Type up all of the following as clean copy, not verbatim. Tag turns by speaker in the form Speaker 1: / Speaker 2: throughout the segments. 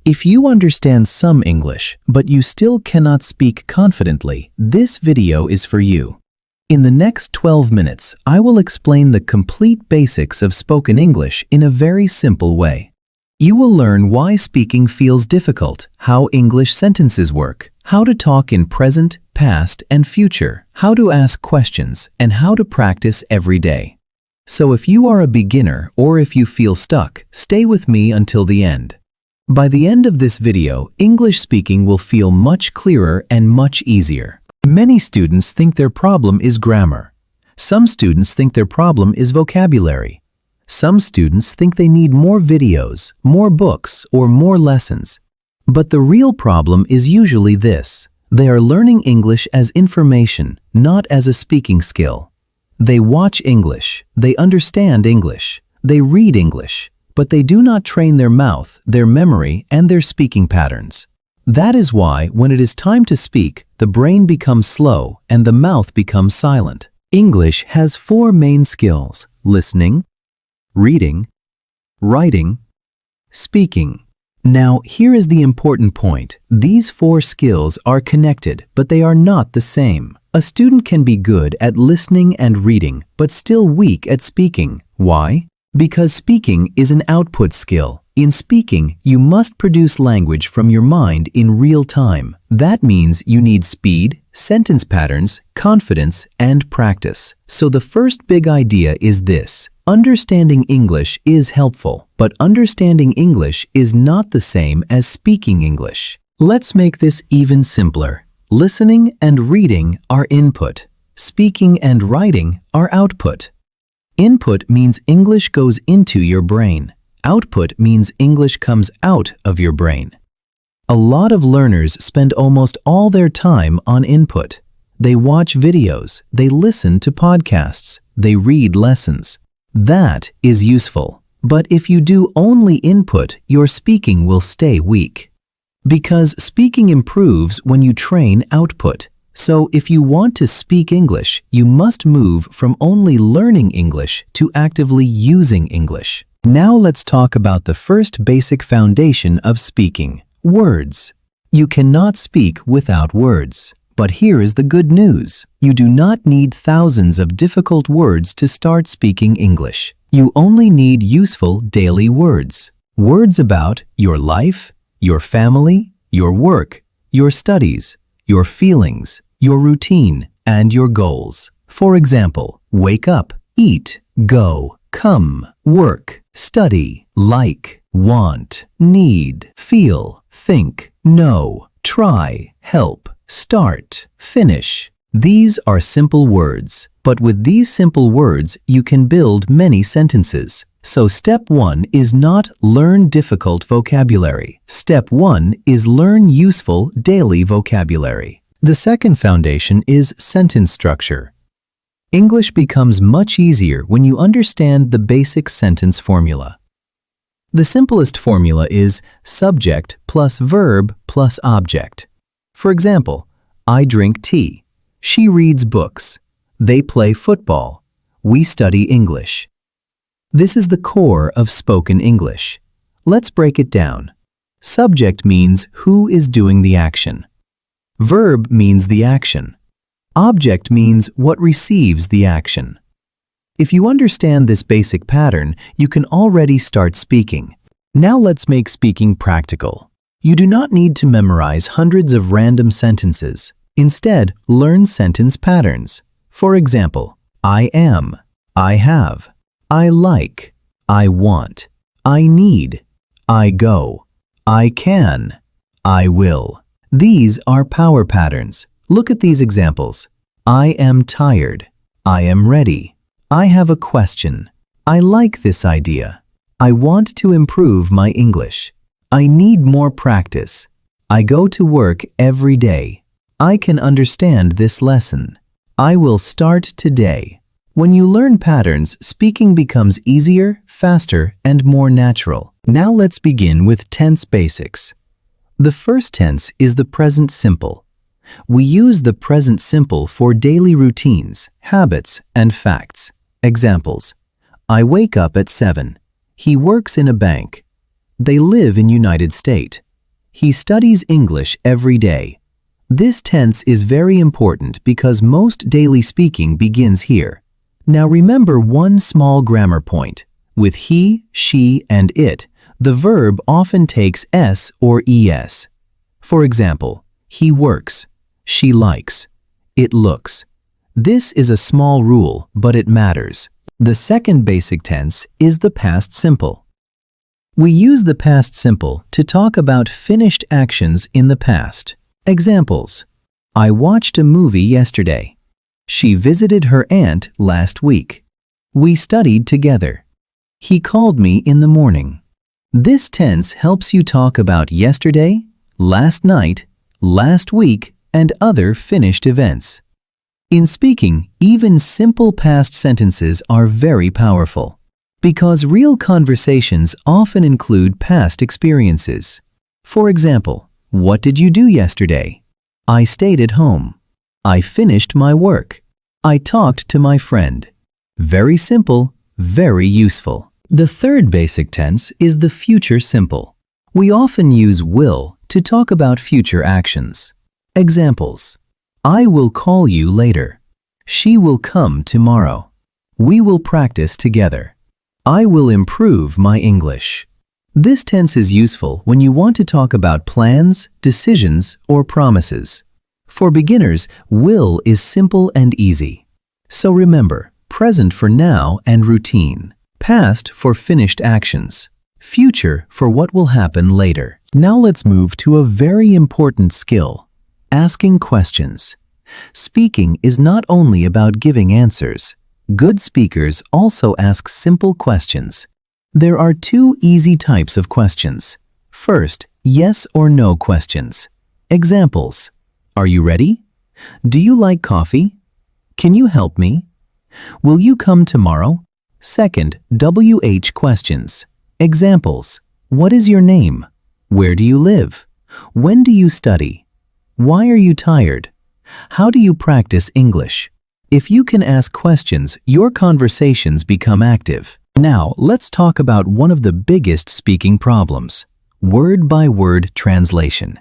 Speaker 1: If you understand some English, but you still cannot speak confidently, this video is for you. In the next 12 minutes, I will explain the complete basics of spoken English in a very simple way. You will learn why speaking feels difficult, how English sentences work, how to talk in present, past, and future, how to ask questions, and how to practice every day. So if you are a beginner or if you feel stuck, stay with me until the end. By the end of this video, English speaking will feel much clearer and much easier. Many students think their problem is grammar. Some students think their problem is vocabulary. Some students think they need more videos, more books, or more lessons. But the real problem is usually this: they are learning English as information, not as a speaking skill. They watch English, they understand English, they read English, but they do not train their mouth, their memory, and their speaking patterns. That is why, when it is time to speak, the brain becomes slow and the mouth becomes silent. English has 4 main skills: listening, reading, writing, speaking. Now, here is the important point. These 4 skills are connected, but they are not the same. A student can be good at listening and reading, but still weak at speaking. Why? Because speaking is an output skill. In speaking, you must produce language from your mind in real time. That means you need speed, sentence patterns, confidence, and practice. So the first big idea is this: understanding English is helpful, but understanding English is not the same as speaking English. Let's make this even simpler. Listening and reading are input. Speaking and writing are output. Input means English goes into your brain. Output means English comes out of your brain. A lot of learners spend almost all their time on input. They watch videos, they listen to podcasts, they read lessons. That is useful. But if you do only input, your speaking will stay weak. Because speaking improves when you train output. So if you want to speak English, you must move from only learning English to actively using English. Now let's talk about the first basic foundation of speaking: words. You cannot speak without words. But here is the good news. You do not need thousands of difficult words to start speaking English. You only need useful daily words. Words about your life, your family, your work, your studies, your feelings, your routine, and your goals. For example, wake up, eat, go, come, work, study, like, want, need, feel, think, know, try, help, start, finish. These are simple words, but with these simple words, you can build many sentences. So step 1 is not learn difficult vocabulary. Step 1 is learn useful daily vocabulary. The second foundation is sentence structure. English becomes much easier when you understand the basic sentence formula. The simplest formula is subject plus verb plus object. For example, I drink tea. She reads books. They play football. We study English. This is the core of spoken English. Let's break it down. Subject means who is doing the action. Verb means the action. Object means what receives the action. If you understand this basic pattern, you can already start speaking. Now let's make speaking practical. You do not need to memorize hundreds of random sentences. Instead, learn sentence patterns. For example, I am, I have, I like, I want, I need, I go, I can, I will. These are power patterns. Look at these examples. I am tired. I am ready. I have a question. I like this idea. I want to improve my English. I need more practice. I go to work every day. I can understand this lesson. I will start today. When you learn patterns, speaking becomes easier, faster, and more natural. Now let's begin with tense basics. The first tense is the present simple. We use the present simple for daily routines, habits, and facts. Examples: I wake up at 7. He works in a bank. They live in United States. He studies English every day. This tense is very important because most daily speaking begins here. Now remember one small grammar point. With he, she, and it, the verb often takes s or es. For example, he works, she likes, it looks. This is a small rule, but it matters. The second basic tense is the past simple. We use the past simple to talk about finished actions in the past. Examples: I watched a movie yesterday. She visited her aunt last week. We studied together. He called me in the morning. This tense helps you talk about yesterday, last night, last week, and other finished events. In speaking, even simple past sentences are very powerful because real conversations often include past experiences. For example, what did you do yesterday? I stayed at home. I finished my work. I talked to my friend. Very simple, very useful. The third basic tense is the future simple. We often use will to talk about future actions. Examples: I will call you later. She will come tomorrow. We will practice together. I will improve my English. This tense is useful when you want to talk about plans, decisions, or promises. For beginners, will is simple and easy. So remember, present for now and routine, past for finished actions, future for what will happen later. Now let's move to a very important skill: asking questions. Speaking is not only about giving answers. Good speakers also ask simple questions. There are two easy types of questions. First, yes or no questions. Examples: Are you ready? Do you like coffee? Can you help me? Will you come tomorrow? Second, WH questions. Examples: What is your name? Where do you live? When do you study? Why are you tired? How do you practice English? If you can ask questions, your conversations become active. Now, let's talk about one of the biggest speaking problems: word-by-word translation.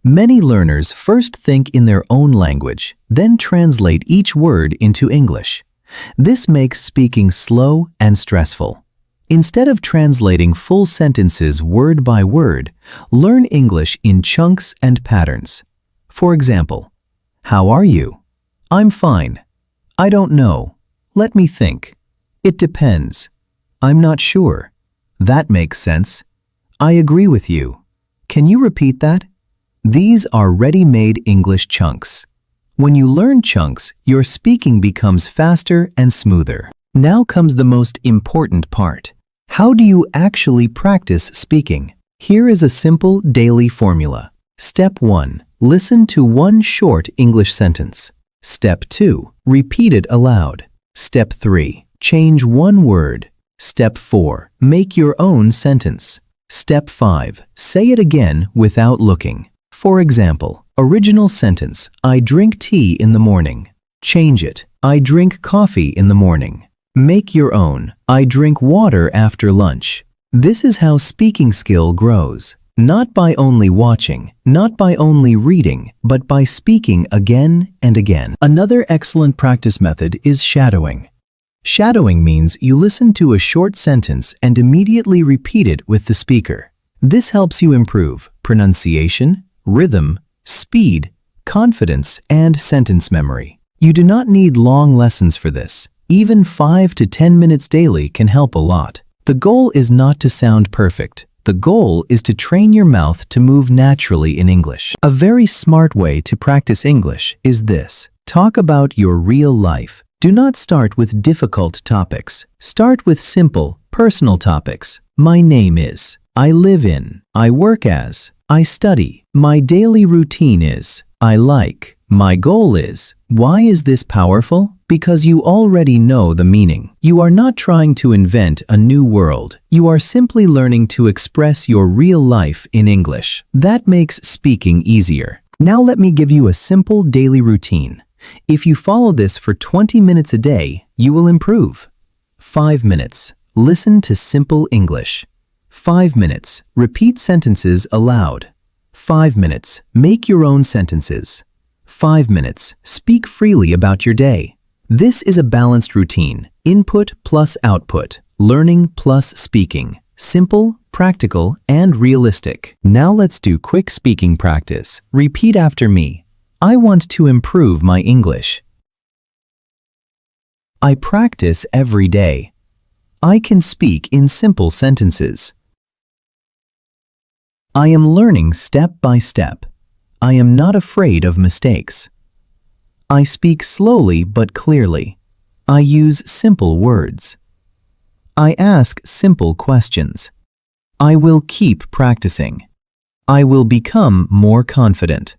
Speaker 1: Many learners first think in their own language, then translate each word into English. This makes speaking slow and stressful. Instead of translating full sentences word by word, learn English in chunks and patterns. For example, how are you? I'm fine. I don't know. Let me think. It depends. I'm not sure. That makes sense. I agree with you. Can you repeat that? These are ready-made English chunks. When you learn chunks, your speaking becomes faster and smoother. Now comes the most important part. How do you actually practice speaking? Here is a simple daily formula. Step 1. Listen to one short English sentence. Step 2. Repeat it aloud. Step 3. Change one word. Step 4. Make your own sentence. Step 5. Say it again without looking. For example, original sentence: I drink tea in the morning. Change it: I drink coffee in the morning. Make your own: I drink water after lunch. This is how speaking skill grows. Not by only watching, not by only reading, but by speaking again and again. Another excellent practice method is shadowing. Shadowing means you listen to a short sentence and immediately repeat it with the speaker. This helps you improve pronunciation, rhythm, speed, confidence, and sentence memory. You do not need long lessons for this. Even 5 to 10 minutes daily can help a lot. The goal is not to sound perfect. The goal is to train your mouth to move naturally in English. A very smart way to practice English is this: talk about your real life. Do not start with difficult topics. Start with simple, personal topics. My name is. I live in. I work as. I study. My daily routine is. I like. My goal is. Why is this powerful? Because you already know the meaning. You are not trying to invent a new world. You are simply learning to express your real life in English. That makes speaking easier. Now let me give you a simple daily routine. If you follow this for 20 minutes a day, you will improve. 5 minutes. Listen to simple English. 5 minutes. Repeat sentences aloud. 5 minutes, make your own sentences. 5 minutes, speak freely about your day. This is a balanced routine, input plus output, learning plus speaking, simple, practical, and realistic. Now let's do quick speaking practice. Repeat after me. I want to improve my English. I practice every day. I can speak in simple sentences. I am learning step by step. I am not afraid of mistakes. I speak slowly but clearly. I use simple words. I ask simple questions. I will keep practicing. I will become more confident.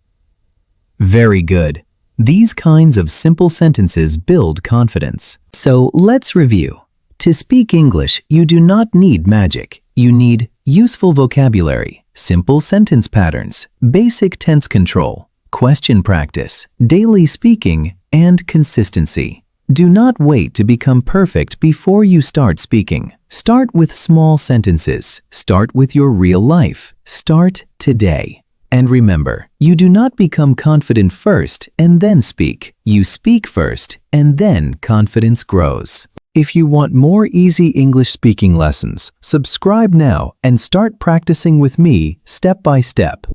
Speaker 1: Very good. These kinds of simple sentences build confidence. So let's review. To speak English, you do not need magic. You need useful vocabulary, simple sentence patterns, basic tense control, question practice, daily speaking, and consistency. Do not wait to become perfect before you start speaking. Start with small sentences. Start with your real life. Start today. And remember, you do not become confident first and then speak. You speak first and then confidence grows. If you want more easy English speaking lessons, subscribe now and start practicing with me step by step.